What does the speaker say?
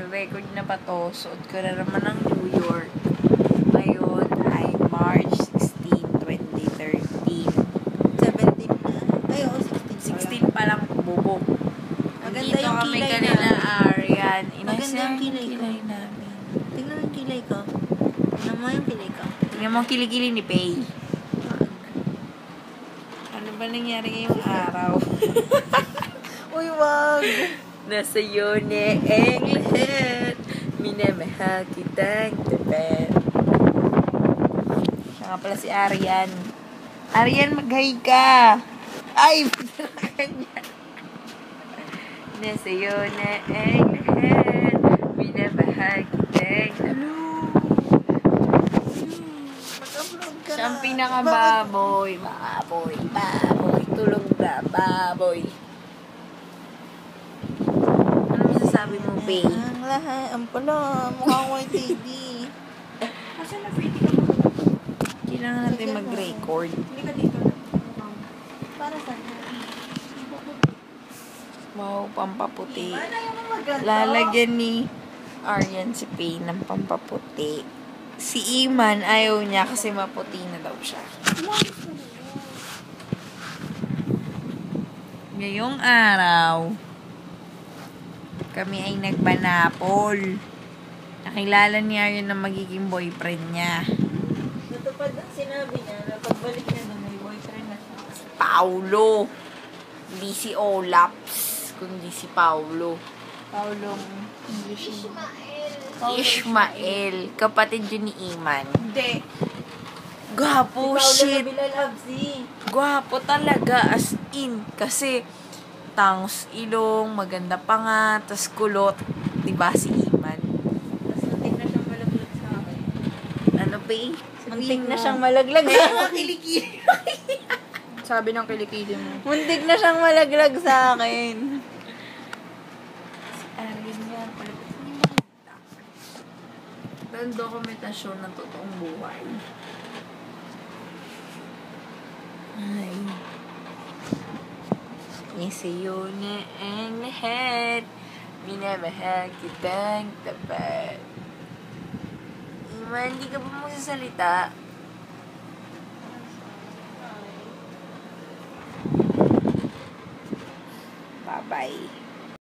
record na ba to? Suot ko na naman ng New York. Ngayon ay March 16, 2013. 17 na. Ay, oo, 16. 16 pa lang, bobo. Maganda Dito yung kami kilay kanina, na. Arian. Maganda yung kilay ko. namin. Tingnan mo yung kilay ko. Tingnan mo yung kilay ko. Tingnan mo ang kilikili ni Pay. Ano ba nangyari ngayong araw? Uy, wag! Nasa iyo ni ang lahat. Minamahal kitang tapat. Siya nga pala si Arian. Arian, mag-hi ka! Ay! Nasa iyo na ang lahat. Minamahal kitang tapat. Mag-upload ka Siya ang na. pinaka-baboy. Baboy, baboy. Tulog na, baboy. Ano masasabi mo, Pay? Ang lahat. Ang pala. Mukhang YTV. Kasi na-free ka pa. Kailangan natin mag-record. Hindi ka dito na. Para saan? Wow, pampaputi. Ano yung maganda? Lalagyan ni Arian si Pay ng pampaputi. Si Iman, ayaw niya kasi maputi na daw siya. Ngayong araw, kami ay nagbanapol. Nakilala ni Arian na magiging boyfriend niya. Natupad ang sinabi niya na pagbalik niya na may boyfriend na siya. Paulo. Hindi si Olaps, kundi si Paulo. Paulong English. Ishmael. Kapatid yun ni Iman. Hindi. Gwapo, Si shit. Paolo Bilal Gwapo talaga, as in. Kasi, tangos ilong, maganda pa nga, tas kulot. Diba si Iman? Tapos muntik na siyang malaglag sa akin. Ano ba eh? Muntik na siyang malaglag sa akin. Sabi ng kilikili mo. Muntik na siyang malaglag sa akin. Arian yan. Palapit niyo makita. Pero dokumentasyon ng totoong buhay. Ay. Isayo na ang lahat. Minamahal kitang tapat. Iman, hindi ka ba magsasalita? Bye-bye.